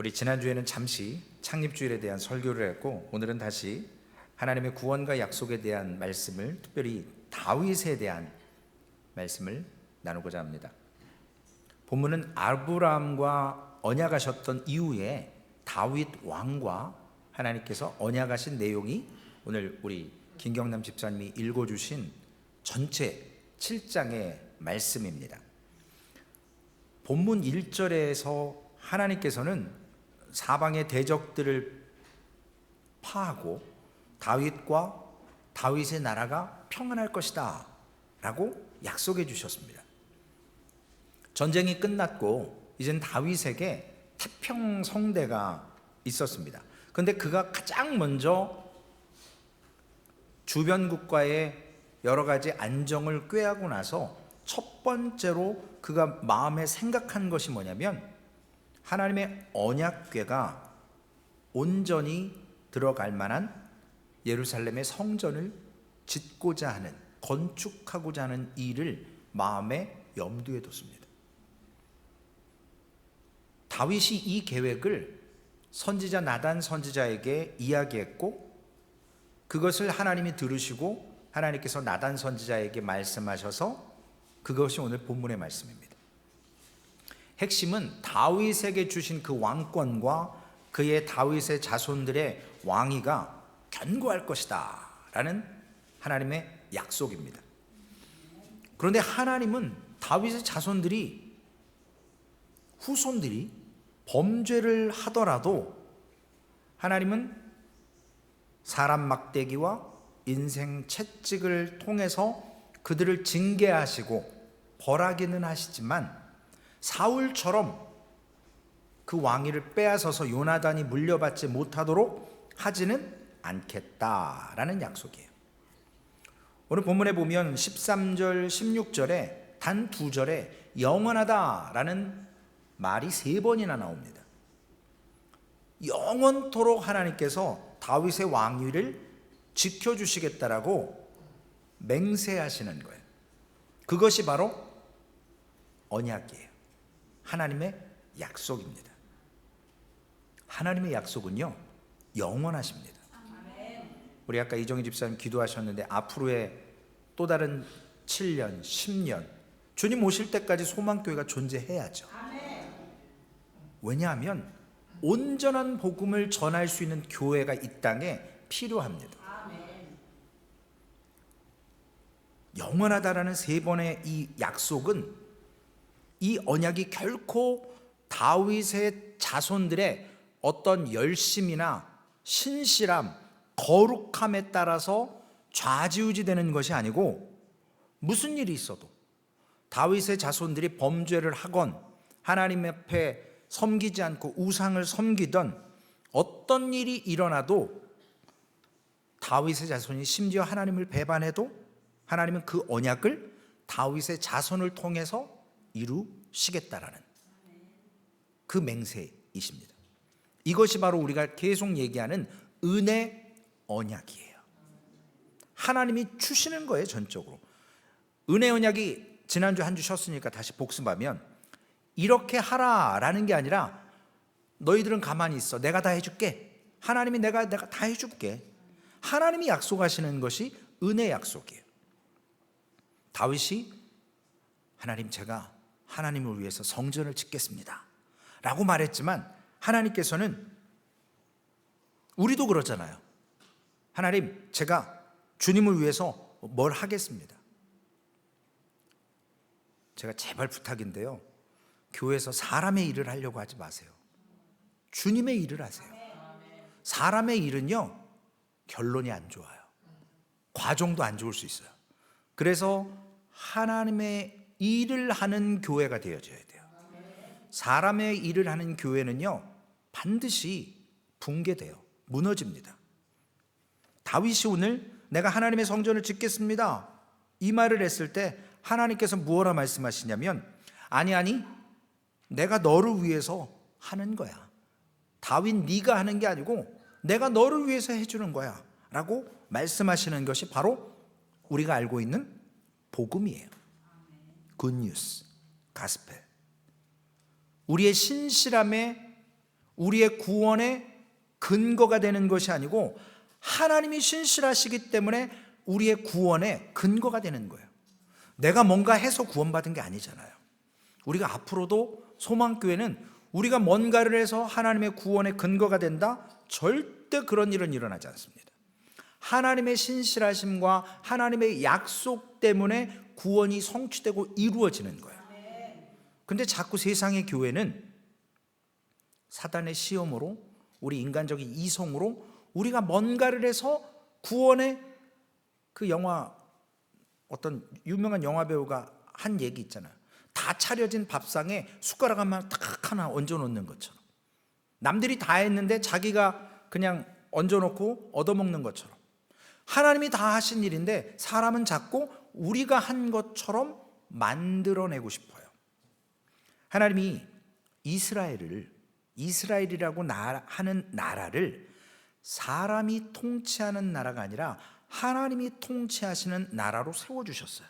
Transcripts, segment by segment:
우리 지난주에는 잠시 창립주일에 대한 설교를 했고, 오늘은 다시 하나님의 구원과 약속에 대한 말씀을, 특별히 다윗에 대한 말씀을 나누고자 합니다. 본문은 아브라함과 언약하셨던 이후에 다윗 왕과 하나님께서 언약하신 내용이 오늘 우리 김경남 집사님이 읽어주신 전체 7장의 말씀입니다. 본문 1절에서 하나님께서는 사방의 대적들을 파하고 다윗과 다윗의 나라가 평안할 것이다 라고 약속해 주셨습니다. 전쟁이 끝났고 이젠 다윗에게 태평성대가 있었습니다. 그런데 그가 가장 먼저 주변 국가의 여러 가지 안정을 꾀하고 나서 첫 번째로 그가 마음에 생각한 것이 뭐냐면, 하나님의 언약궤가 온전히 들어갈 만한 예루살렘의 성전을 짓고자 하는, 건축하고자 하는 일을 마음에 염두에 뒀습니다. 다윗이 이 계획을 선지자 나단 선지자에게 이야기했고, 그것을 하나님이 들으시고 하나님께서 나단 선지자에게 말씀하셔서 그것이 오늘 본문의 말씀입니다. 핵심은 다윗에게 주신 그 왕권과 그의 다윗의 자손들의 왕위가 견고할 것이다 라는 하나님의 약속입니다. 그런데 하나님은 다윗의 자손들이, 후손들이 범죄를 하더라도 하나님은 사람 막대기와 인생 채찍을 통해서 그들을 징계하시고 벌하기는 하시지만, 사울처럼 그 왕위를 빼앗아서 요나단이 물려받지 못하도록 하지는 않겠다라는 약속이에요. 오늘 본문에 보면 13절 16절에 단 2절에 영원하다라는 말이 3번이나 나옵니다. 영원토록 하나님께서 다윗의 왕위를 지켜주시겠다라고 맹세하시는 거예요. 그것이 바로 언약이에요. 하나님의 약속입니다. 하나님의 약속은요, 영원하십니다. 우리 아까 이정희 집사님 기도하셨는데, 앞으로의 또 다른 7년, 10년 주님 오실 때까지 소망교회가 존재해야죠. 왜냐하면 온전한 복음을 전할 수 있는 교회가 이 땅에 필요합니다. 영원하다라는 3번의 이 약속은, 이 언약이 결코 다윗의 자손들의 어떤 열심이나 신실함, 거룩함에 따라서 좌지우지되는 것이 아니고, 무슨 일이 있어도 다윗의 자손들이 범죄를 하건 하나님 앞에 섬기지 않고 우상을 섬기던 어떤 일이 일어나도, 다윗의 자손이 심지어 하나님을 배반해도 하나님은 그 언약을 다윗의 자손을 통해서 이루시겠다라는 그 맹세이십니다. 이것이 바로 우리가 계속 얘기하는 은혜 언약이에요. 하나님이 주시는 거예요. 전적으로 은혜 언약이, 지난주 한 주 쉬었으니까 다시 복습하면, 이렇게 하라라는 게 아니라 너희들은 가만히 있어, 내가 다 해줄게, 하나님이 내가 다 해줄게, 하나님이 약속하시는 것이 은혜 약속이에요. 다윗이 하나님, 제가 하나님을 위해서 성전을 짓겠습니다 라고 말했지만, 하나님께서는, 우리도 그러잖아요. 하나님, 제가 주님을 위해서 뭘 하겠습니다. 제가 제발 부탁인데요, 교회에서 사람의 일을 하려고 하지 마세요. 주님의 일을 하세요. 사람의 일은요, 결론이 안 좋아요. 과정도 안 좋을 수 있어요. 그래서 하나님의 일을 하는 교회가 되어져야 돼요. 사람의 일을 하는 교회는요, 반드시 붕괴돼요. 무너집니다. 다윗이 오늘 내가 하나님의 성전을 짓겠습니다 이 말을 했을 때 하나님께서 무엇라 말씀하시냐면, 아니 내가 너를 위해서 하는 거야. 다윗 네가 하는 게 아니고 내가 너를 위해서 해주는 거야 라고 말씀하시는 것이 바로 우리가 알고 있는 복음이에요. 굿뉴스, 가스펠. 우리의 신실함에 우리의 구원의 근거가 되는 것이 아니고 하나님이 신실하시기 때문에 우리의 구원의 근거가 되는 거예요. 내가 뭔가 해서 구원받은 게 아니잖아요. 우리가 앞으로도 소망교회는 우리가 뭔가를 해서 하나님의 구원의 근거가 된다? 절대 그런 일은 일어나지 않습니다. 하나님의 신실하심과 하나님의 약속 때문에 구원이 성취되고 이루어지는 거예요. 근데 자꾸 세상의 교회는 사단의 시험으로, 우리 인간적인 이성으로 우리가 뭔가를 해서 구원의, 그 영화, 어떤 유명한 영화 배우가 한 얘기 있잖아요. 다 차려진 밥상에 숟가락 딱 하나 얹어놓는 것처럼, 남들이 다 했는데 자기가 그냥 얹어놓고 얻어먹는 것처럼, 하나님이 다 하신 일인데 사람은 자꾸 우리가 한 것처럼 만들어내고 싶어요. 하나님이 이스라엘이라고 하는 나라를 사람이 통치하는 나라가 아니라 하나님이 통치하시는 나라로 세워주셨어요.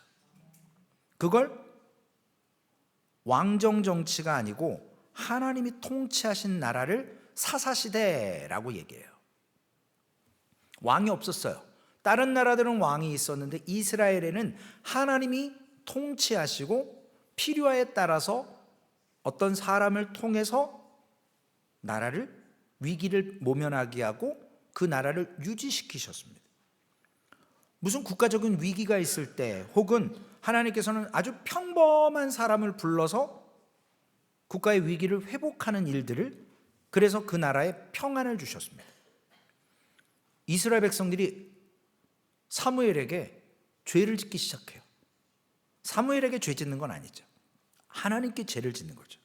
그걸 왕정 정치가 아니고 하나님이 통치하신 나라를 사사시대라고 얘기해요. 왕이 없었어요. 다른 나라들은 왕이 있었는데 이스라엘에는 하나님이 통치하시고 필요에 따라서 어떤 사람을 통해서 나라를, 위기를 모면하게 하고 그 나라를 유지시키셨습니다. 무슨 국가적인 위기가 있을 때, 혹은 하나님께서는 아주 평범한 사람을 불러서 국가의 위기를 회복하는 일들을, 그래서 그 나라에 평안을 주셨습니다. 이스라엘 백성들이 사무엘에게 죄를 짓기 시작해요. 사무엘에게 죄 짓는 건 아니죠. 하나님께 죄를 짓는 거죠.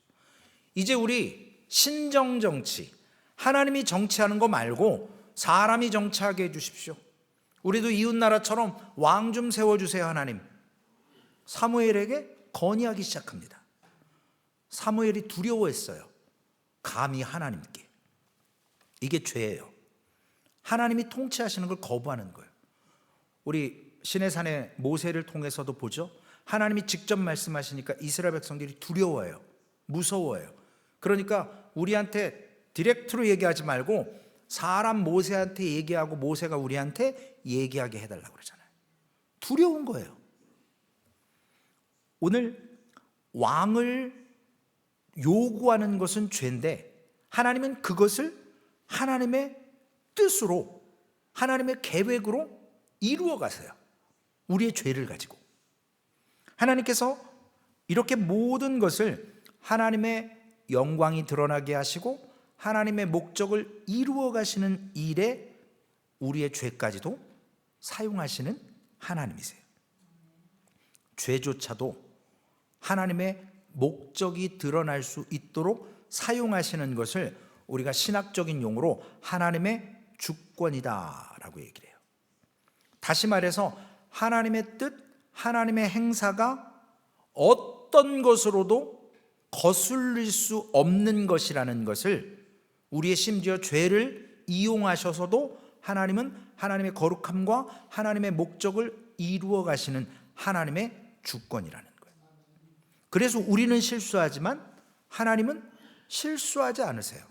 이제 우리 신정정치, 하나님이 정치하는 거 말고 사람이 정치하게 해주십시오. 우리도 이웃나라처럼 왕 좀 세워주세요 하나님. 사무엘에게 건의하기 시작합니다. 사무엘이 두려워했어요. 감히 하나님께. 이게 죄예요. 하나님이 통치하시는 걸 거부하는 거예요. 우리 시내산의 모세를 통해서도 보죠. 하나님이 직접 말씀하시니까 이스라엘 백성들이 두려워해요. 무서워해요. 그러니까 우리한테 디렉트로 얘기하지 말고 사람 모세한테 얘기하고 모세가 우리한테 얘기하게 해달라고 그러잖아요. 두려운 거예요. 오늘 왕을 요구하는 것은 죄인데 하나님은 그것을 하나님의 뜻으로, 하나님의 계획으로 이루어 가세요. 우리의 죄를 가지고 하나님께서 이렇게 모든 것을 하나님의 영광이 드러나게 하시고 하나님의 목적을 이루어 가시는 일에 우리의 죄까지도 사용하시는 하나님이세요. 죄조차도 하나님의 목적이 드러날 수 있도록 사용하시는 것을 우리가 신학적인 용어로 하나님의 주권이다라고 얘기를 해요. 다시 말해서 하나님의 뜻, 하나님의 행사가 어떤 것으로도 거슬릴 수 없는 것이라는 것을, 우리의 심지어 죄를 이용하셔서도 하나님은 하나님의 거룩함과 하나님의 목적을 이루어 가시는 하나님의 주권이라는 거예요. 그래서 우리는 실수하지만 하나님은 실수하지 않으세요.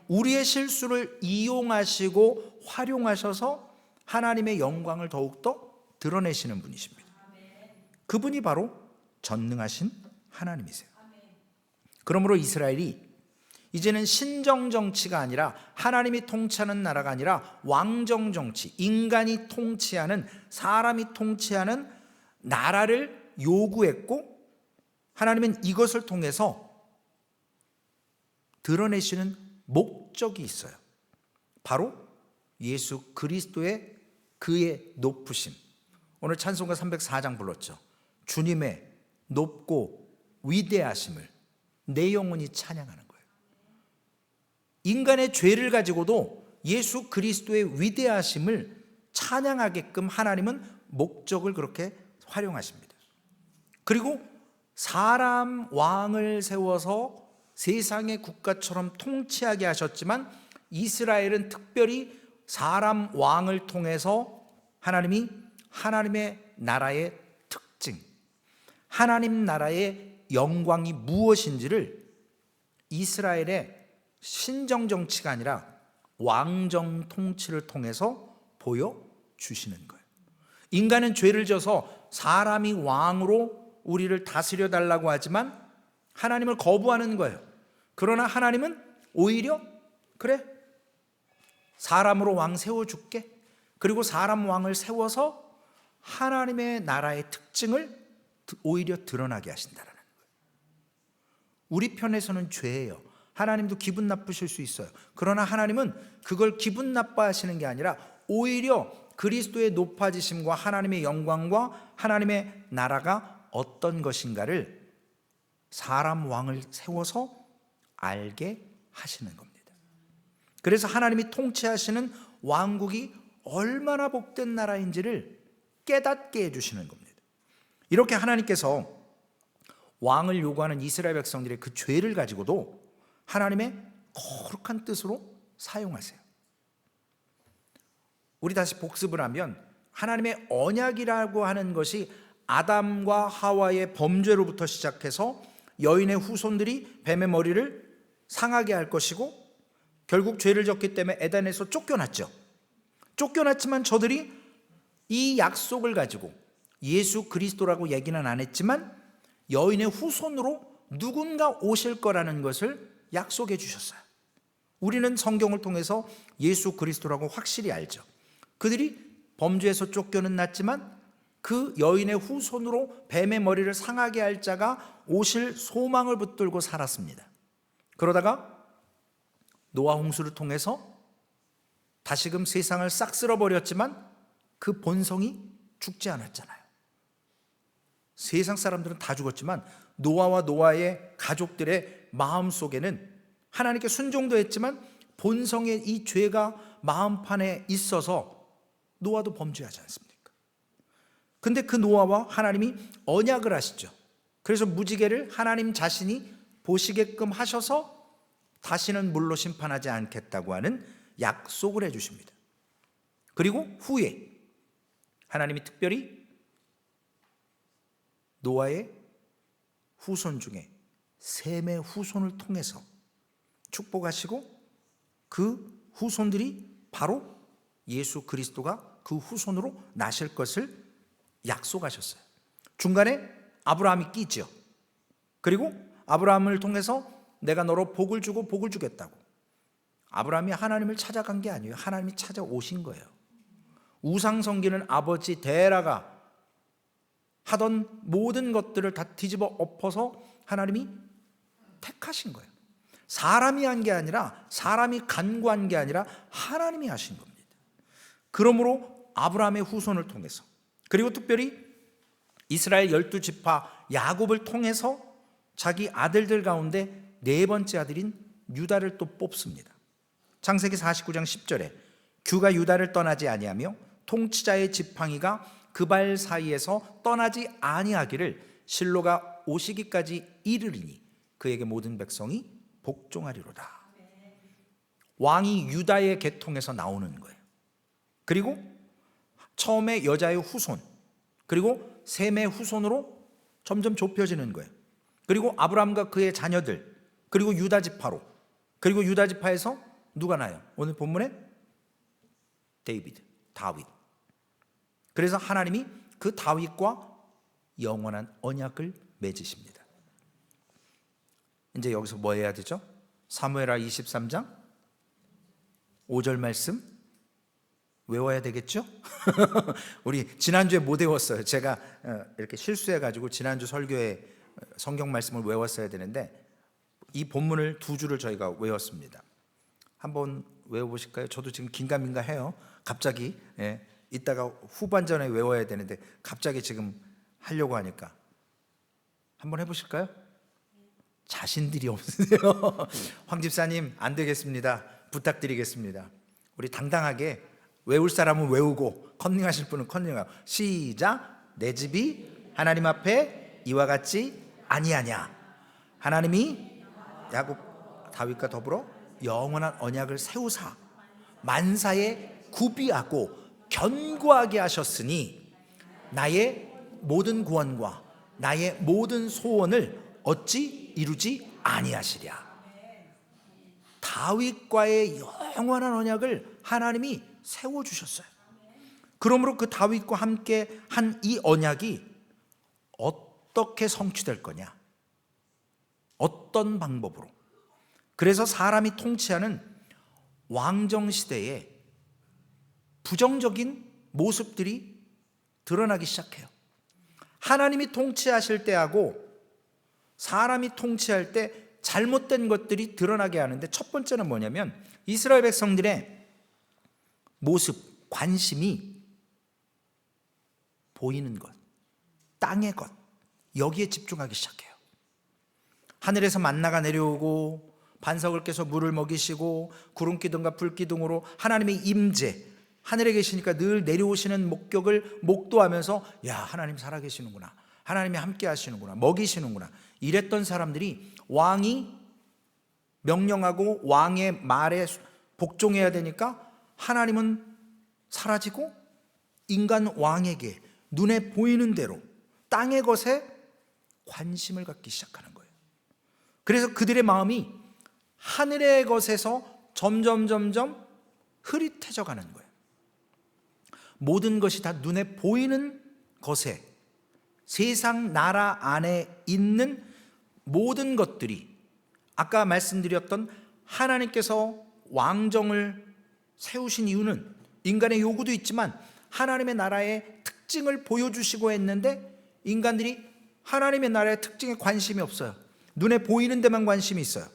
우리의 실수를 이용하시고 활용하셔서 하나님의 영광을 더욱더 드러내시는 분이십니다. 그분이 바로 전능하신 하나님이세요. 그러므로 이스라엘이 이제는 신정정치가 아니라, 하나님이 통치하는 나라가 아니라 왕정정치, 인간이 통치하는, 사람이 통치하는 나라를 요구했고, 하나님은 이것을 통해서 드러내시는 목적이 있어요. 바로 예수 그리스도의 그의 높으심. 오늘 찬송가 304장 불렀죠. 주님의 높고 위대하심을 내 영혼이 찬양하는 거예요. 인간의 죄를 가지고도 예수 그리스도의 위대하심을 찬양하게끔 하나님은 목적을 그렇게 활용하십니다. 그리고 사람 왕을 세워서 세상의 국가처럼 통치하게 하셨지만 이스라엘은 특별히 사람 왕을 통해서 하나님이 하나님의 나라의 특징, 하나님 나라의 영광이 무엇인지를 이스라엘의 신정 정치가 아니라 왕정 통치를 통해서 보여주시는 거예요. 인간은 죄를 져서 사람이 왕으로 우리를 다스려 달라고 하지만 하나님을 거부하는 거예요. 그러나 하나님은 오히려 그래, 사람으로 왕 세워줄게. 그리고 사람 왕을 세워서 하나님의 나라의 특징을 오히려 드러나게 하신다는 거예요. 우리 편에서는 죄예요. 하나님도 기분 나쁘실 수 있어요. 그러나 하나님은 그걸 기분 나빠하시는 게 아니라 오히려 그리스도의 높아지심과 하나님의 영광과 하나님의 나라가 어떤 것인가를 사람 왕을 세워서 알게 하시는 겁니다. 그래서 하나님이 통치하시는 왕국이 얼마나 복된 나라인지를 깨닫게 해주시는 겁니다. 이렇게 하나님께서 왕을 요구하는 이스라엘 백성들의 그 죄를 가지고도 하나님의 거룩한 뜻으로 사용하세요. 우리 다시 복습을 하면 하나님의 언약이라고 하는 것이 아담과 하와의 범죄로부터 시작해서 여인의 후손들이 뱀의 머리를 상하게 할 것이고, 결국 죄를 졌기 때문에 에덴에서 쫓겨났죠. 쫓겨났지만 저들이 이 약속을 가지고 예수 그리스도라고 얘기는 안 했지만 여인의 후손으로 누군가 오실 거라는 것을 약속해 주셨어요. 우리는 성경을 통해서 예수 그리스도라고 확실히 알죠. 그들이 범죄에서 쫓겨는 났지만 그 여인의 후손으로 뱀의 머리를 상하게 할 자가 오실 소망을 붙들고 살았습니다. 그러다가 노아 홍수를 통해서 다시금 세상을 싹 쓸어버렸지만 그 본성이 죽지 않았잖아요. 세상 사람들은 다 죽었지만 노아와 노아의 가족들의 마음속에는 하나님께 순종도 했지만 본성의 이 죄가 마음판에 있어서 노아도 범죄하지 않습니까? 근데 그 노아와 하나님이 언약을 하시죠. 그래서 무지개를 하나님 자신이 보시게끔 하셔서 다시는 물로 심판하지 않겠다고 하는 약속을 해주십니다. 그리고 후에 하나님이 특별히 노아의 후손 중에 셈의 후손을 통해서 축복하시고 그 후손들이 바로 예수 그리스도가 그 후손으로 나실 것을 약속하셨어요. 중간에 아브라함이 끼죠. 그리고 아브라함을 통해서 내가 너로 복을 주고 복을 주겠다고. 아브라함이 하나님을 찾아간 게 아니에요. 하나님이 찾아오신 거예요. 우상 섬기는 아버지 데라가 하던 모든 것들을 다 뒤집어 엎어서 하나님이 택하신 거예요. 사람이 한 게 아니라, 사람이 간구한 게 아니라 하나님이 하신 겁니다. 그러므로 아브라함의 후손을 통해서, 그리고 특별히 이스라엘 12지파 야곱을 통해서 자기 아들들 가운데 네 번째 아들인 유다를 또 뽑습니다. 창세기 49장 10절에 규가 유다를 떠나지 아니하며 통치자의 지팡이가 그 발 사이에서 떠나지 아니하기를 실로가 오시기까지 이르리니 그에게 모든 백성이 복종하리로다. 왕이 유다의 계통에서 나오는 거예요. 그리고 처음에 여자의 후손, 그리고 셈의 후손으로 점점 좁혀지는 거예요. 그리고 아브라함과 그의 자녀들, 그리고 유다 지파로, 그리고 유다 지파에서 누가 나요? 오늘 본문에 다윗. 그래서 하나님이 그 다윗과 영원한 언약을 맺으십니다. 이제 여기서 뭐 해야 되죠? 사무엘하 23장 5절 말씀 외워야 되겠죠? 우리 지난주에 못 외웠어요. 제가 이렇게 실수해가지고 지난주 설교에 성경 말씀을 외웠어야 되는데 이 본문을 두 줄을 저희가 외웠습니다. 한번 외워보실까요? 저도 지금 긴가민가해요. 갑자기 이따가 후반전에 외워야 되는데 갑자기 지금 하려고 하니까 한번 해보실까요? 자신들이 없으세요. 황 집사님 안 되겠습니다. 부탁드리겠습니다. 우리 당당하게 외울 사람은 외우고 컨닝하실 분은 컨닝하고 시작. 내 집이 하나님 앞에 이와 같지 아니하냐. 하나님이 야곱 다윗과 더불어 영원한 언약을 세우사 만사에 구비하고 견고하게 하셨으니 나의 모든 구원과 나의 모든 소원을 어찌 이루지 아니하시랴. 다윗과의 영원한 언약을 하나님이 세워주셨어요. 그러므로 그 다윗과 함께 한 이 언약이 어떻게 성취될 거냐? 어떤 방법으로? 그래서 사람이 통치하는 왕정시대에 부정적인 모습들이 드러나기 시작해요. 하나님이 통치하실 때하고 사람이 통치할 때 잘못된 것들이 드러나게 하는데, 첫 번째는 뭐냐면 이스라엘 백성들의 모습, 관심이 보이는 것, 땅의 것, 여기에 집중하기 시작해요. 하늘에서 만나가 내려오고 반석을 깨서 물을 먹이시고 구름 기둥과 불 기둥으로 하나님의 임재, 하늘에 계시니까 늘 내려오시는 목격을 목도하면서 야, 하나님 살아계시는구나, 하나님이 함께 하시는구나, 먹이시는구나, 이랬던 사람들이 왕이 명령하고 왕의 말에 복종해야 되니까 하나님은 사라지고 인간 왕에게 눈에 보이는 대로 땅의 것에 관심을 갖기 시작하는 거예요. 그래서 그들의 마음이 하늘의 것에서 점점 흐릿해져 가는 거예요. 모든 것이 다 눈에 보이는 것에, 세상 나라 안에 있는 모든 것들이, 아까 말씀드렸던 하나님께서 왕정을 세우신 이유는 인간의 요구도 있지만 하나님의 나라의 특징을 보여주시고 했는데, 인간들이 하나님의 나라의 특징에 관심이 없어요. 눈에 보이는 데만 관심이 있어요.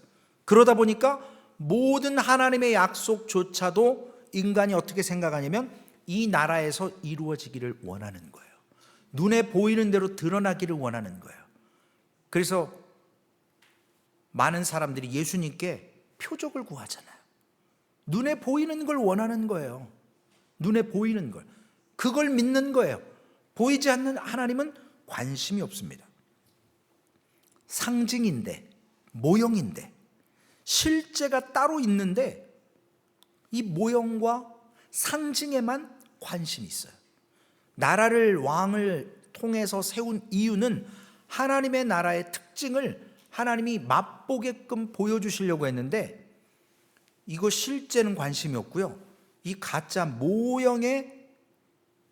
그러다 보니까 모든 하나님의 약속조차도 인간이 어떻게 생각하냐면 이 나라에서 이루어지기를 원하는 거예요. 눈에 보이는 대로 드러나기를 원하는 거예요. 그래서 많은 사람들이 예수님께 표적을 구하잖아요. 눈에 보이는 걸 원하는 거예요. 눈에 보이는 걸, 그걸 믿는 거예요. 보이지 않는 하나님은 관심이 없습니다. 상징인데, 모형인데, 실제가 따로 있는데 이 모형과 상징에만 관심이 있어요. 나라를, 왕을 통해서 세운 이유는 하나님의 나라의 특징을 하나님이 맛보게끔 보여주시려고 했는데, 이거 실제는 관심이 없고요, 이 가짜 모형에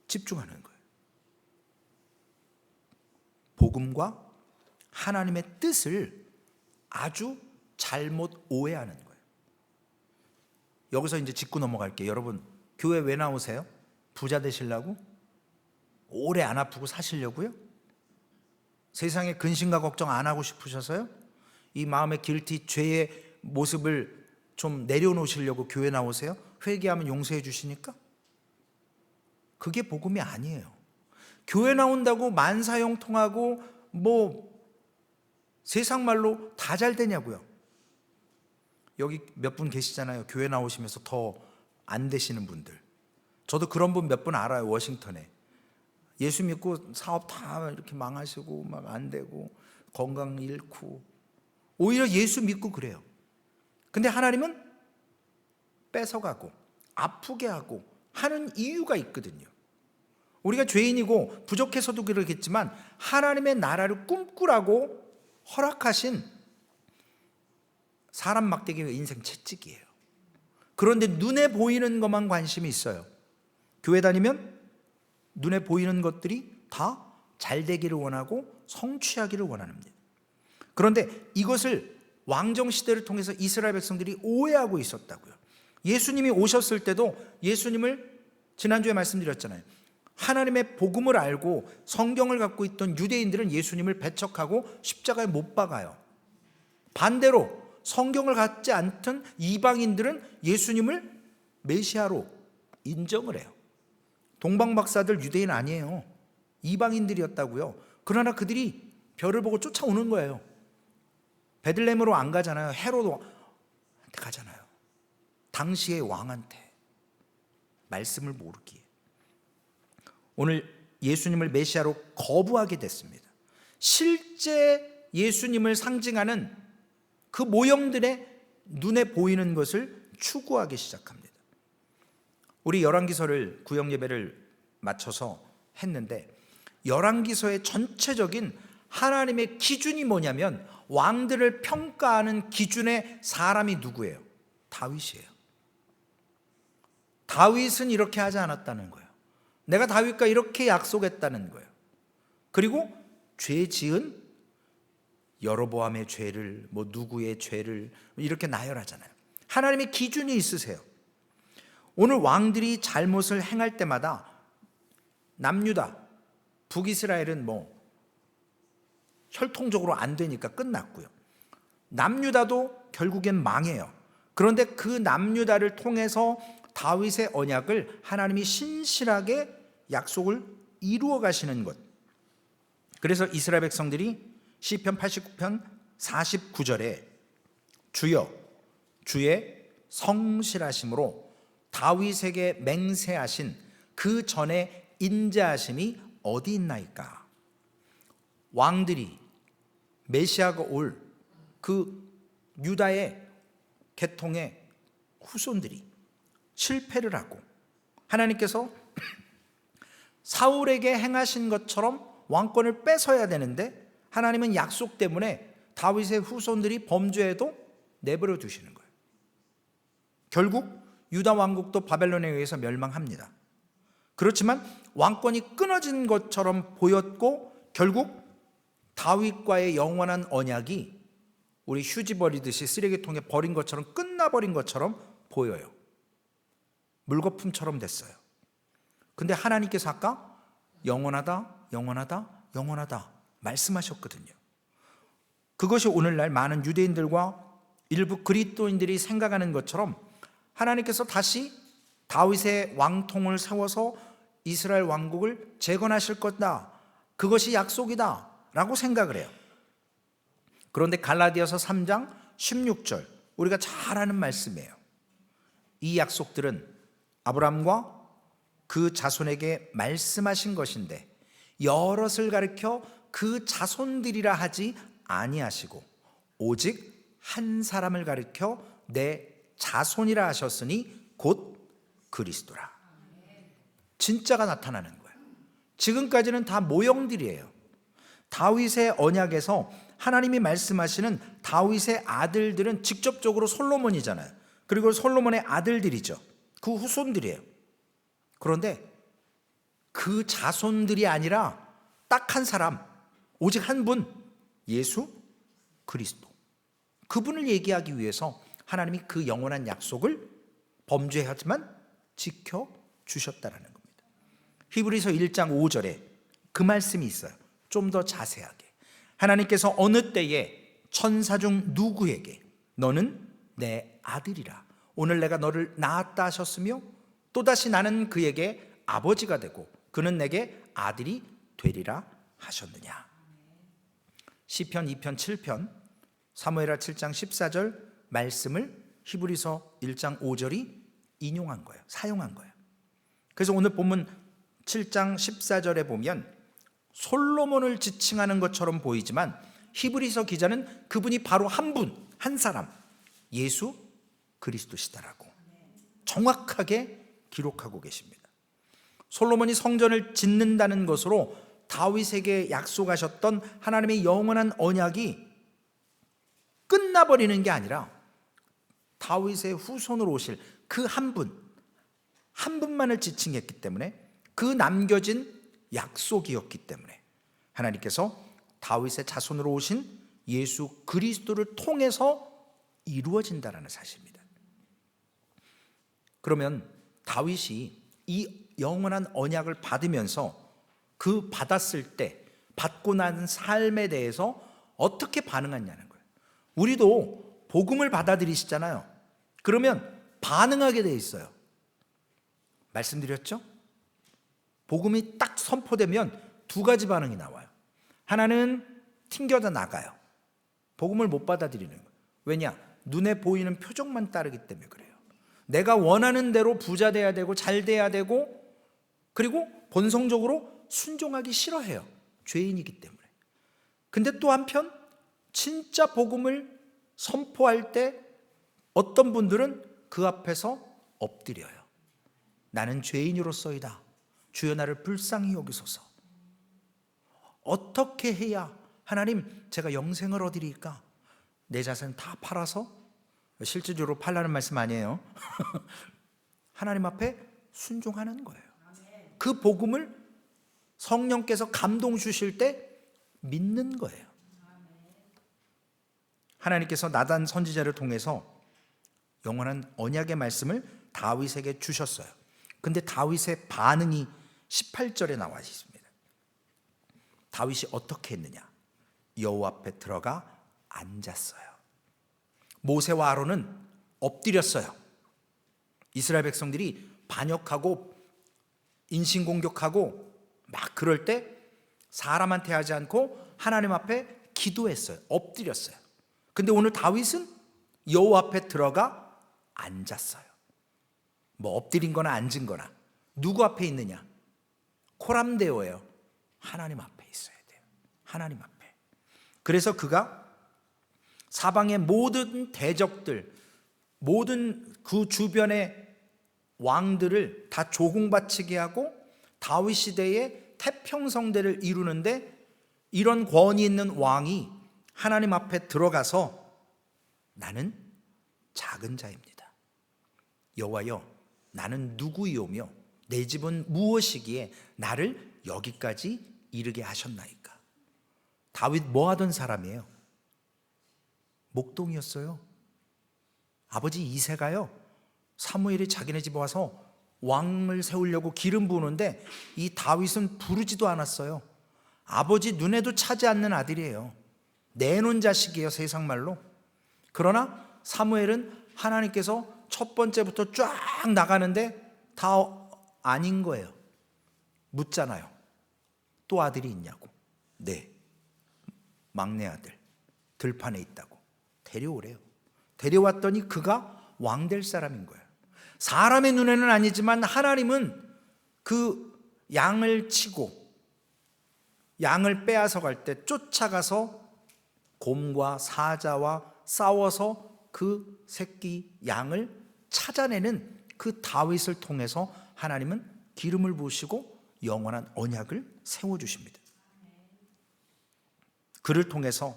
집중하는 거예요. 복음과 하나님의 뜻을 아주 잘못 오해하는 거예요. 여기서 이제 짚고 넘어갈게요. 여러분, 교회 왜 나오세요? 부자 되시려고? 오래 안 아프고 사시려고요? 세상에 근심과 걱정 안 하고 싶으셔서요? 이 마음의 길티, 죄의 모습을 좀 내려놓으시려고 교회 나오세요? 회개하면 용서해 주시니까? 그게 복음이 아니에요. 교회 나온다고 만사형통하고 세상 말로 다 잘 되냐고요. 여기 몇 분 계시잖아요. 교회 나오시면서 더 안 되시는 분들. 저도 그런 분 몇 분 알아요. 워싱턴에 예수 믿고 사업 다 이렇게 망하시고 막 안 되고 건강 잃고, 오히려 예수 믿고 그래요. 근데 하나님은 뺏어가고 아프게 하고 하는 이유가 있거든요. 우리가 죄인이고 부족해서도 그러겠지만 하나님의 나라를 꿈꾸라고 허락하신 사람 막대기가 인생 채찍이에요. 그런데 눈에 보이는 것만 관심이 있어요. 교회 다니면 눈에 보이는 것들이 다 잘 되기를 원하고 성취하기를 원합니다. 그런데 이것을 왕정시대를 통해서 이스라엘 백성들이 오해하고 있었다고요. 예수님이 오셨을 때도 예수님을 지난주에 말씀드렸잖아요. 하나님의 복음을 알고 성경을 갖고 있던 유대인들은 예수님을 배척하고 십자가에 못 박아요. 반대로 성경을 갖지 않던 이방인들은 예수님을 메시아로 인정을 해요. 동방박사들 유대인 아니에요. 이방인들이었다고요. 그러나 그들이 별을 보고 쫓아오는 거예요. 베들레헴으로 안 가잖아요. 헤로도한테 가잖아요. 당시의 왕한테, 말씀을 모르기에. 오늘 예수님을 메시아로 거부하게 됐습니다. 실제 예수님을 상징하는 그 모형들의 눈에 보이는 것을 추구하기 시작합니다. 우리 열왕기서를 구역 예배를 맞춰서 했는데, 열왕기서의 전체적인 하나님의 기준이 뭐냐면 왕들을 평가하는 기준의 사람이 누구예요? 다윗이에요. 다윗은 이렇게 하지 않았다는 거예요. 내가 다윗과 이렇게 약속했다는 거예요. 그리고 죄 지은 여로보암의 죄를, 누구의 죄를 이렇게 나열하잖아요. 하나님의 기준이 있으세요. 오늘 왕들이 잘못을 행할 때마다 남유다, 북이스라엘은 혈통적으로 안 되니까 끝났고요. 남유다도 결국엔 망해요. 그런데 그 남유다를 통해서 다윗의 언약을 하나님이 신실하게 약속을 이루어 가시는 것. 그래서 이스라엘 백성들이 시편 89편 49절에 주여 주의 성실하심으로 다윗에게 맹세하신 그 전에 인자하심이 어디 있나이까. 왕들이 메시아가 올 그 유다의 계통의 후손들이 실패를 하고 하나님께서 사울에게 행하신 것처럼 왕권을 뺏어야 되는데 하나님은 약속 때문에 다윗의 후손들이 범죄해도 내버려 두시는 거예요. 결국 유다 왕국도 바벨론에 의해서 멸망합니다. 그렇지만 왕권이 끊어진 것처럼 보였고 결국 다윗과의 영원한 언약이 우리 휴지 버리듯이 쓰레기통에 버린 것처럼 끝나버린 것처럼 보여요. 물거품처럼 됐어요. 근데 하나님께서 아까 영원하다, 영원하다, 영원하다 말씀하셨거든요. 그것이 오늘날 많은 유대인들과 일부 그리스도인들이 생각하는 것처럼 하나님께서 다시 다윗의 왕통을 세워서 이스라엘 왕국을 재건하실 거다, 그것이 약속이다 라고 생각을 해요. 그런데 갈라디아서 3장 16절 우리가 잘 아는 말씀이에요. 이 약속들은 아브라함과 그 자손에게 말씀하신 것인데 여럿을 가리켜 그 자손들이라 하지 아니하시고 오직 한 사람을 가리켜 내 자손이라 하셨으니 곧 그리스도라. 진짜가 나타나는 거예요. 지금까지는 다 모형들이에요. 다윗의 언약에서 하나님이 말씀하시는 다윗의 아들들은 직접적으로 솔로몬이잖아요. 그리고 솔로몬의 아들들이죠. 그 후손들이에요. 그런데 그 자손들이 아니라 딱 한 사람, 오직 한 분, 예수 그리스도. 그분을 얘기하기 위해서 하나님이 그 영원한 약속을 범죄하지만 지켜주셨다는 겁니다. 히브리서 1장 5절에 그 말씀이 있어요. 좀 더 자세하게 하나님께서 어느 때에 천사 중 누구에게 너는 내 아들이라 오늘 내가 너를 낳았다 하셨으며 또다시 나는 그에게 아버지가 되고 그는 내게 아들이 되리라 하셨느냐. 시편 2편 7편 사무엘하 7장 14절 말씀을 히브리서 1장 5절이 인용한 거예요. 사용한 거예요. 그래서 오늘 본문 7장 14절에 보면 솔로몬을 지칭하는 것처럼 보이지만 히브리서 기자는 그분이 바로 한 분, 한 사람, 예수 그리스도시다라고 정확하게 기록하고 계십니다. 솔로몬이 성전을 짓는다는 것으로 다윗에게 약속하셨던 하나님의 영원한 언약이 끝나버리는 게 아니라 다윗의 후손으로 오실 그 한 분, 한 분만을 지칭했기 때문에 그 남겨진 약속이었기 때문에 하나님께서 다윗의 자손으로 오신 예수 그리스도를 통해서 이루어진다는 사실입니다. 그러면 다윗이 이 영원한 언약을 받으면서 그 받았을 때 받고 난 삶에 대해서 어떻게 반응하냐는 거예요. 우리도 복음을 받아들이시잖아요. 그러면 반응하게 돼 있어요. 말씀드렸죠? 복음이 딱 선포되면 두 가지 반응이 나와요. 하나는 튕겨져 나가요. 복음을 못 받아들이는 거예요. 왜냐? 눈에 보이는 표정만 따르기 때문에 그래요. 내가 원하는 대로 부자 돼야 되고 잘 돼야 되고 그리고 본성적으로 순종하기 싫어해요. 죄인이기 때문에. 근데 또 한편 진짜 복음을 선포할 때 어떤 분들은 그 앞에서 엎드려요. 나는 죄인으로서이다. 주여 나를 불쌍히 여기소서. 어떻게 해야 하나님 제가 영생을 얻으리까? 내 자산 다 팔아서 실질적으로 팔라는 말씀 아니에요. 하나님 앞에 순종하는 거예요. 그 복음을 성령께서 감동 주실 때 믿는 거예요. 하나님께서 나단 선지자를 통해서 영원한 언약의 말씀을 다윗에게 주셨어요. 근데 다윗의 반응이 18절에 나와 있습니다. 다윗이 어떻게 했느냐? 여호와 앞에 들어가 앉았어요. 모세와 아론은 엎드렸어요. 이스라엘 백성들이 반역하고 인신공격하고 막 그럴 때 사람한테 하지 않고 하나님 앞에 기도했어요. 엎드렸어요. 근데 오늘 다윗은 여호와 앞에 들어가 앉았어요. 뭐 엎드린 거나 앉은 거나 누구 앞에 있느냐? 코람데오예요. 하나님 앞에 있어야 돼요. 하나님 앞에. 그래서 그가 사방의 모든 대적들, 모든 그 주변의 왕들을 다 조공바치게 하고 다윗 시대의 태평성대를 이루는데 이런 권위 있는 왕이 하나님 앞에 들어가서 나는 작은 자입니다. 여호와여, 나는 누구이오며 내 집은 무엇이기에 나를 여기까지 이르게 하셨나이까. 다윗 뭐 하던 사람이에요? 목동이었어요. 아버지 이새가요, 사무엘이 자기네 집에 와서 왕을 세우려고 기름 부으는데 이 다윗은 부르지도 않았어요. 아버지 눈에도 차지 않는 아들이에요. 내놓은 자식이에요, 세상 말로. 그러나 사무엘은 하나님께서 첫 번째부터 쫙 나가는데 다 아닌 거예요. 묻잖아요. 또 아들이 있냐고. 네, 막내 아들 들판에 있다고. 데려오래요. 데려왔더니 그가 왕될 사람인 거예요. 사람의 눈에는 아니지만 하나님은 그 양을 치고 양을 빼앗아 갈 때 쫓아가서 곰과 사자와 싸워서 그 새끼 양을 찾아내는 그 다윗을 통해서 하나님은 기름을 부으시고 영원한 언약을 세워주십니다. 그를 통해서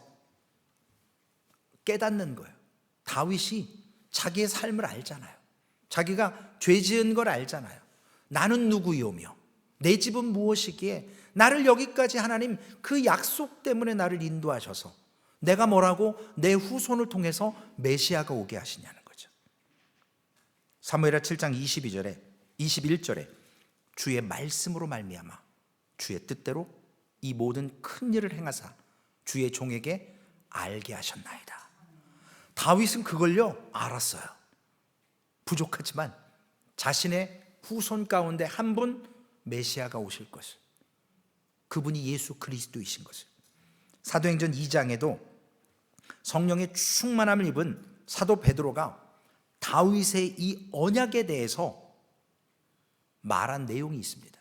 깨닫는 거예요. 다윗이 자기의 삶을 알잖아요. 자기가 죄 지은 걸 알잖아요. 나는 누구이오며 내 집은 무엇이기에 나를 여기까지 하나님 그 약속 때문에 나를 인도하셔서 내가 뭐라고 내 후손을 통해서 메시아가 오게 하시냐는 거죠. 사무엘하 7장 21절에 주의 말씀으로 말미암아 주의 뜻대로 이 모든 큰 일을 행하사 주의 종에게 알게 하셨나이다. 다윗은 그걸요 알았어요. 부족하지만 자신의 후손 가운데 한 분 메시아가 오실 것을, 그분이 예수 그리스도이신 것을. 사도행전 2장에도 성령의 충만함을 입은 사도 베드로가 다윗의 이 언약에 대해서 말한 내용이 있습니다.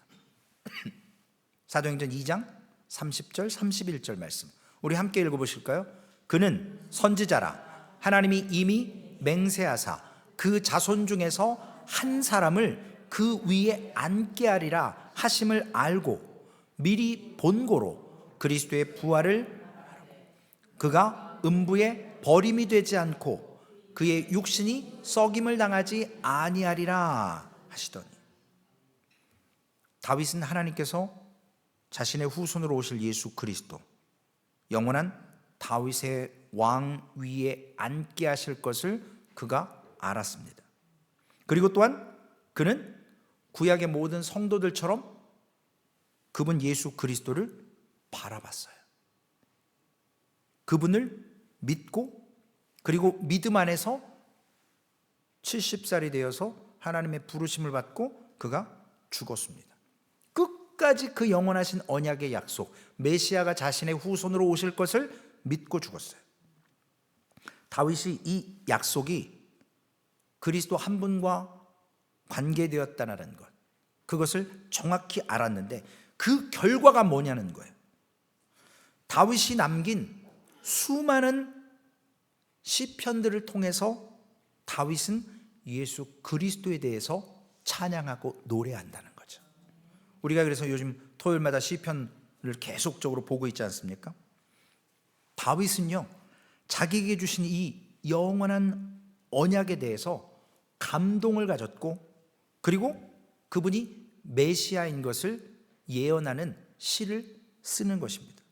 사도행전 2장 30절 31절 말씀 우리 함께 읽어보실까요? 그는 선지자라 하나님이 이미 맹세하사 그 자손 중에서 한 사람을 그 위에 앉게 하리라 하심을 알고 미리 본고로 그리스도의 부활을 그가 음부에 버림이 되지 않고 그의 육신이 썩임을 당하지 아니하리라 하시더니, 다윗은 하나님께서 자신의 후손으로 오실 예수 그리스도, 영원한 다윗의 왕 위에 앉게 하실 것을 그가 알았습니다. 그리고 또한 그는 구약의 모든 성도들처럼 그분 예수 그리스도를 바라봤어요. 그분을 믿고 그리고 믿음 안에서 70살이 되어서 하나님의 부르심을 받고 그가 죽었습니다. 끝까지 그 영원하신 언약의 약속, 메시아가 자신의 후손으로 오실 것을 믿고 죽었어요. 다윗이 이 약속이 그리스도 한 분과 관계되었다는 것, 그것을 정확히 알았는데 그 결과가 뭐냐는 거예요. 다윗이 남긴 수많은 시편들을 통해서 다윗은 예수 그리스도에 대해서 찬양하고 노래한다는 거죠. 우리가 그래서 요즘 토요일마다 시편을 계속적으로 보고 있지 않습니까? 다윗은요 자기에게 주신 이 영원한 언약에 대해서 감동을 가졌고, 그리고 그분이 메시아인 것을 예언하는 시를 쓰는 것입니다.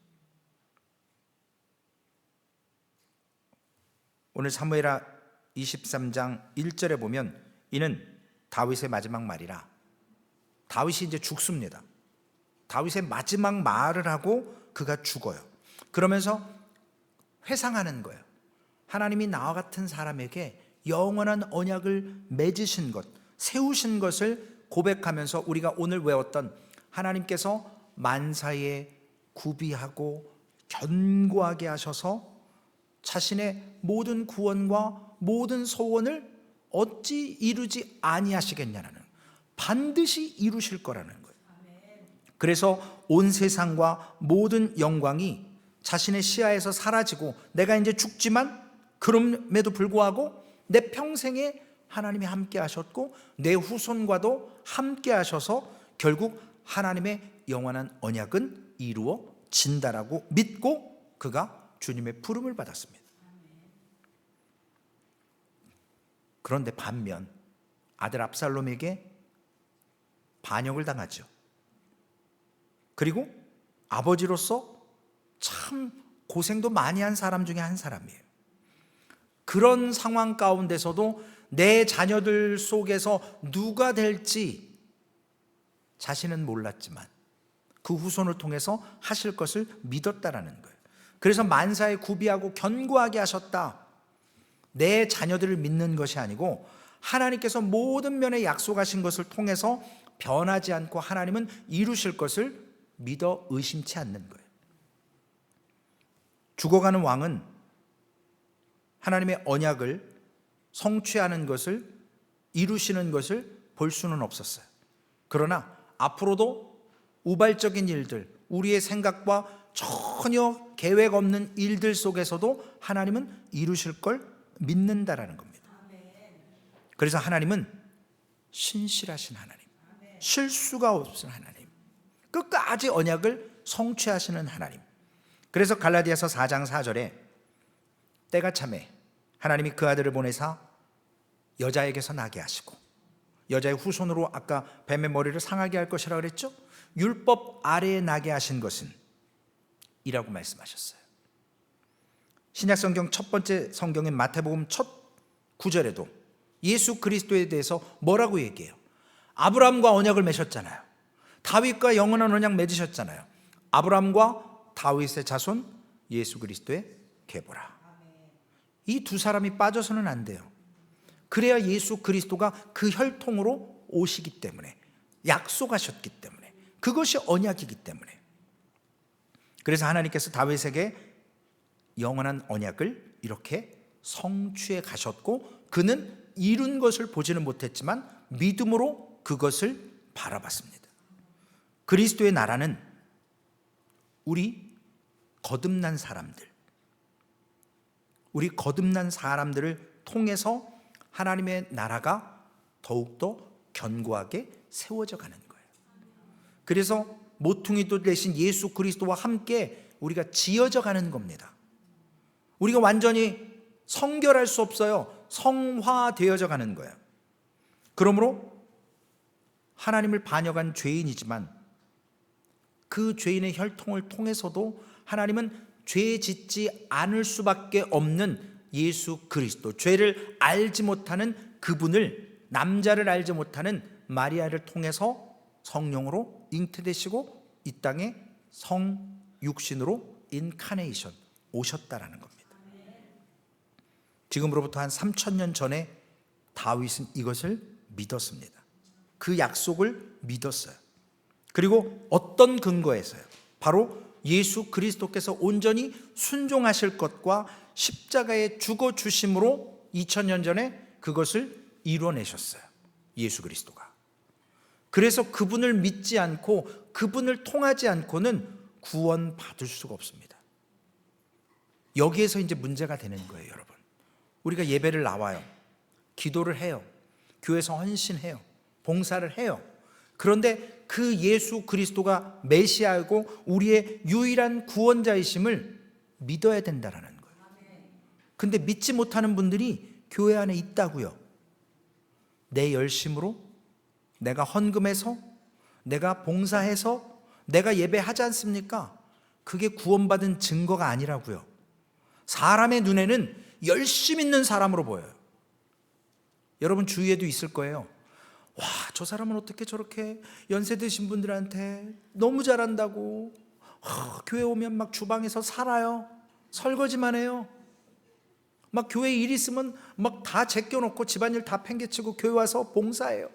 오늘 사무엘하 23장 1절에 보면 이는 다윗의 마지막 말이라. 다윗이 이제 죽습니다. 다윗의 마지막 말을 하고 그가 죽어요. 그러면서 회상하는 거예요. 하나님이 나와 같은 사람에게 영원한 언약을 맺으신 것, 세우신 것을 고백하면서 우리가 오늘 외웠던 하나님께서 만사에 구비하고 견고하게 하셔서 자신의 모든 구원과 모든 소원을 어찌 이루지 아니하시겠냐는, 반드시 이루실 거라는 거예요. 그래서 온 세상과 모든 영광이 자신의 시야에서 사라지고, 내가 이제 죽지만 그럼에도 불구하고 내 평생에 하나님이 함께 하셨고 내 후손과도 함께 하셔서 결국 하나님의 영원한 언약은 이루어진다라고 믿고 그가 주님의 부름을 받았습니다. 그런데 반면 아들 압살롬에게 반역을 당하죠. 그리고 아버지로서 참 고생도 많이 한 사람 중에 한 사람이에요. 그런 상황 가운데서도 내 자녀들 속에서 누가 될지 자신은 몰랐지만 그 후손을 통해서 하실 것을 믿었다라는 거예요. 그래서 만사에 구비하고 견고하게 하셨다. 내 자녀들을 믿는 것이 아니고 하나님께서 모든 면에 약속하신 것을 통해서 변하지 않고 하나님은 이루실 것을 믿어 의심치 않는 거예요. 죽어가는 왕은 하나님의 언약을 성취하는 것을, 이루시는 것을 볼 수는 없었어요. 그러나 앞으로도 우발적인 일들, 우리의 생각과 전혀 계획 없는 일들 속에서도 하나님은 이루실 걸 믿는다라는 겁니다. 그래서 하나님은 신실하신 하나님, 실수가 없은 하나님, 끝까지 언약을 성취하시는 하나님. 그래서 갈라디아서 4장 4절에 때가 참에 하나님이 그 아들을 보내사 여자에게서 나게 하시고 여자의 후손으로 아까 뱀의 머리를 상하게 할 것이라고 그랬죠? 율법 아래에 나게 하신 것은 이라고 말씀하셨어요. 신약성경 첫 번째 성경인 마태복음 첫 9절에도 예수 그리스도에 대해서 뭐라고 얘기해요? 아브라함과 언약을 맺으셨잖아요. 다윗과 영원한 언약 맺으셨잖아요. 아브라함과 다윗의 자손 예수 그리스도의 계보라. 이 두 사람이 빠져서는 안 돼요. 그래야 예수 그리스도가 그 혈통으로 오시기 때문에, 약속하셨기 때문에, 그것이 언약이기 때문에. 그래서 하나님께서 다윗에게 영원한 언약을 이렇게 성취해 가셨고, 그는 이룬 것을 보지는 못했지만 믿음으로 그것을 바라봤습니다. 그리스도의 나라는 우리 거듭난 사람들을 통해서 하나님의 나라가 더욱더 견고하게 세워져 가는 거예요. 그래서 모퉁이돌 대신 예수 그리스도와 함께 우리가 지어져 가는 겁니다. 우리가 완전히 성결할 수 없어요. 성화되어져 가는 거예요. 그러므로 하나님을 반역한 죄인이지만 그 죄인의 혈통을 통해서도 하나님은 죄 짓지 않을 수밖에 없는 예수 그리스도, 죄를 알지 못하는 그분을, 남자를 알지 못하는 마리아를 통해서 성령으로 잉태되시고 이 땅에 성육신으로 인카네이션 오셨다라는 겁니다. 지금으로부터 한 3000년 전에 다윗은 이것을 믿었습니다. 그 약속을 믿었어요. 그리고 어떤 근거에서요? 바로 예수 그리스도께서 온전히 순종하실 것과 십자가에 죽어 주심으로 2000년 전에 그것을 이뤄내셨어요. 예수 그리스도가. 그래서 그분을 믿지 않고 그분을 통하지 않고는 구원 받을 수가 없습니다. 여기에서 이제 문제가 되는 거예요, 여러분. 우리가 예배를 나와요. 기도를 해요. 교회에서 헌신해요. 봉사를 해요. 그런데 그 예수 그리스도가 메시아이고 우리의 유일한 구원자이심을 믿어야 된다는 거예요. 근데 믿지 못하는 분들이 교회 안에 있다고요. 내 열심으로, 내가 헌금해서, 내가 봉사해서, 내가 예배하지 않습니까? 그게 구원받은 증거가 아니라고요. 사람의 눈에는 열심 있는 사람으로 보여요. 여러분 주위에도 있을 거예요. 와, 저 사람은 어떻게 저렇게 연세 드신 분들한테 너무 잘한다고, 교회 오면 막 주방에서 살아요. 설거지만 해요. 막 교회 일 있으면 막 다 제껴놓고 집안일 다 팽개치고 교회 와서 봉사해요.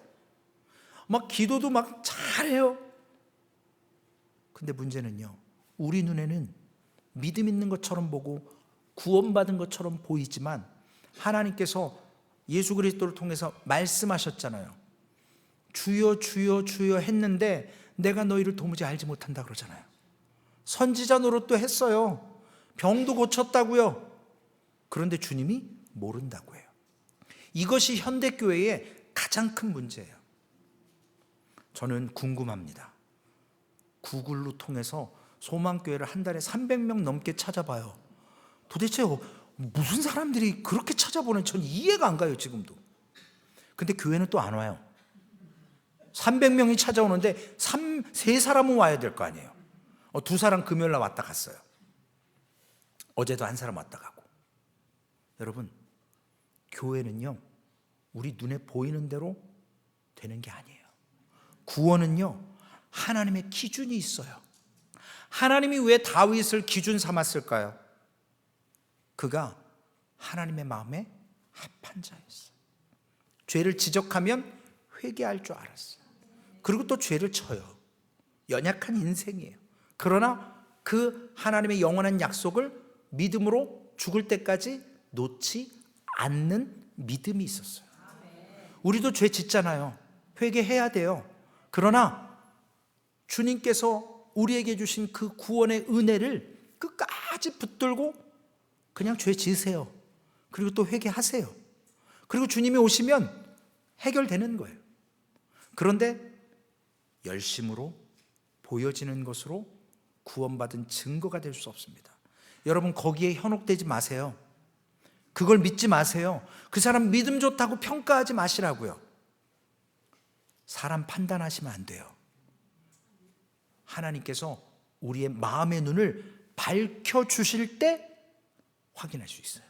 막 기도도 막 잘해요. 근데 문제는요, 우리 눈에는 믿음 있는 것처럼 보고 구원받은 것처럼 보이지만 하나님께서 예수 그리스도를 통해서 말씀하셨잖아요. 주여 주여 주여 했는데 내가 너희를 도무지 알지 못한다 그러잖아요. 선지자 노릇도 했어요. 병도 고쳤다고요. 그런데 주님이 모른다고 해요. 이것이 현대교회의 가장 큰 문제예요. 저는 궁금합니다. 구글로 통해서 소망교회를 한 달에 300명 넘게 찾아봐요. 도대체 무슨 사람들이 그렇게 찾아보는, 전 이해가 안 가요 지금도. 근데 교회는 또 안 와요. 300명이 찾아오는데 3사람은 와야 될 거 아니에요. 2사람 금요일날 왔다 갔어요. 어제도 1사람 왔다 가고. 여러분, 교회는요 우리 눈에 보이는 대로 되는 게 아니에요. 구원은요 하나님의 기준이 있어요. 하나님이 왜 다윗을 기준 삼았을까요? 그가 하나님의 마음에 합한 자였어요. 죄를 지적하면 회개할 줄 알았어요. 그리고 또 죄를 쳐요. 연약한 인생이에요. 그러나 그 하나님의 영원한 약속을 믿음으로 죽을 때까지 놓지 않는 믿음이 있었어요. 우리도 죄 짓잖아요. 회개해야 돼요. 그러나 주님께서 우리에게 주신 그 구원의 은혜를 끝까지 붙들고 그냥 죄 지으세요. 그리고 또 회개하세요. 그리고 주님이 오시면 해결되는 거예요. 그런데 열심으로 보여지는 것으로 구원받은 증거가 될 수 없습니다. 여러분 거기에 현혹되지 마세요. 그걸 믿지 마세요. 그 사람 믿음 좋다고 평가하지 마시라고요. 사람 판단하시면 안 돼요. 하나님께서 우리의 마음의 눈을 밝혀주실 때 확인할 수 있어요.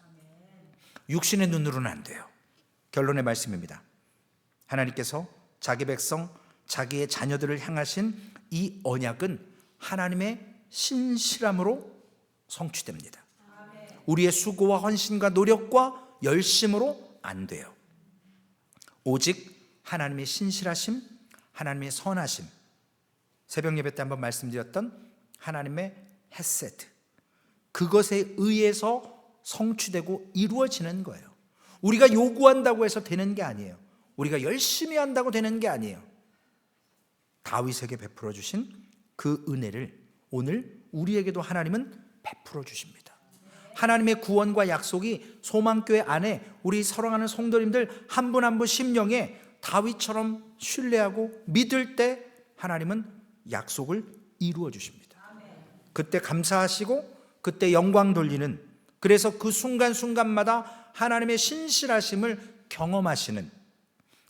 육신의 눈으로는 안 돼요. 결론의 말씀입니다. 하나님께서 자기 백성, 자기의 자녀들을 향하신 이 언약은 하나님의 신실함으로 성취됩니다. 우리의 수고와 헌신과 노력과 열심으로 안 돼요. 오직 하나님의 신실하심, 하나님의 선하심, 새벽 예배 때 한번 말씀드렸던 하나님의 헤세드, 그것에 의해서 성취되고 이루어지는 거예요. 우리가 요구한다고 해서 되는 게 아니에요. 우리가 열심히 한다고 되는 게 아니에요. 다윗에게 베풀어 주신 그 은혜를 오늘 우리에게도 하나님은 베풀어 주십니다. 하나님의 구원과 약속이 소망교회 안에 우리 사랑하는 성도님들 한 분 한 분 심령에 다윗처럼 신뢰하고 믿을 때 하나님은 약속을 이루어 주십니다. 그때 감사하시고 그때 영광 돌리는, 그래서 그 순간순간마다 하나님의 신실하심을 경험하시는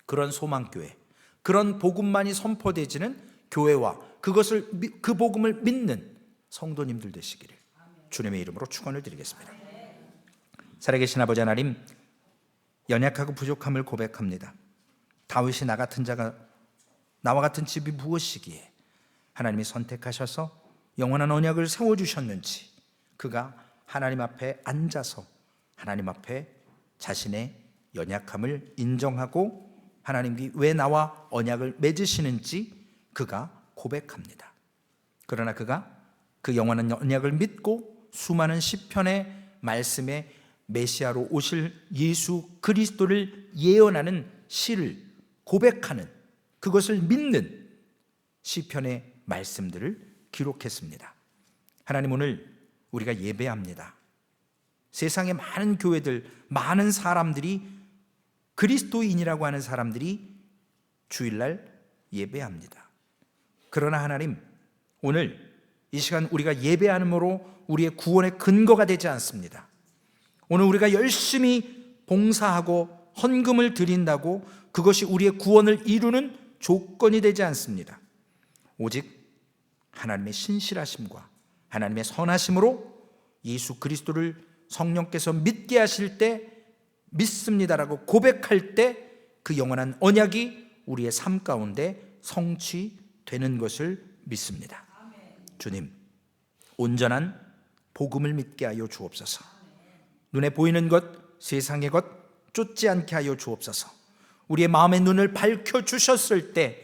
그런 소망교회, 그런 복음만이 선포되지는 교회와 그 복음을 믿는 성도님들 되시기를 주님의 이름으로 축원을 드리겠습니다. 살아계신 아버지 하나님, 연약하고 부족함을 고백합니다. 다윗이 나와 같은 집이 무엇이기에 하나님이 선택하셔서 영원한 언약을 세워주셨는지, 그가 하나님 앞에 앉아서 하나님 앞에 자신의 연약함을 인정하고 하나님이 왜 나와 언약을 맺으시는지 그가 고백합니다. 그러나 그가 그 영원한 언약을 믿고 수많은 시편의 말씀에 메시아로 오실 예수 그리스도를 예언하는 시를 고백하는, 그것을 믿는 시편의 말씀들을 기록했습니다. 하나님, 오늘 우리가 예배합니다. 세상의 많은 교회들, 많은 사람들이, 그리스도인이라고 하는 사람들이 주일날 예배합니다. 그러나 하나님, 오늘 이 시간 우리가 예배함으로 우리의 구원의 근거가 되지 않습니다. 오늘 우리가 열심히 봉사하고 헌금을 드린다고 그것이 우리의 구원을 이루는 조건이 되지 않습니다. 오직 하나님의 신실하심과 하나님의 선하심으로 예수 그리스도를 성령께서 믿게 하실 때 믿습니다라고 고백할 때 그 영원한 언약이 우리의 삶 가운데 성취되는 것을 믿습니다. 주님, 온전한 복음을 믿게 하여 주옵소서. 눈에 보이는 것, 세상의 것 쫓지 않게 하여 주옵소서. 우리의 마음의 눈을 밝혀주셨을 때,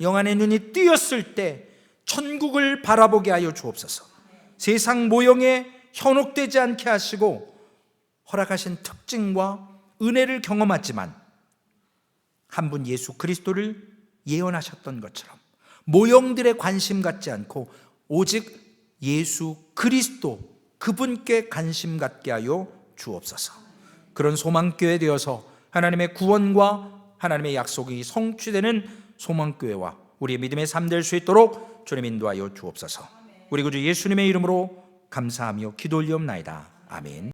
영안의 눈이 뜨였을 때 천국을 바라보게 하여 주옵소서. 세상 모형에 현혹되지 않게 하시고 허락하신 특징과 은혜를 경험하지만 한 분 예수 그리스도를 예언하셨던 것처럼 모형들에 관심 갖지 않고 오직 예수 그리스도 그분께 관심 갖게 하여 주옵소서. 그런 소망교회 되어서 하나님의 구원과 하나님의 약속이 성취되는 소망교회와 우리의 믿음의 삶 될 수 있도록 주님 인도하여 주옵소서. 우리 구주 예수님의 이름으로 감사하며 기도 올리옵나이다. 아멘.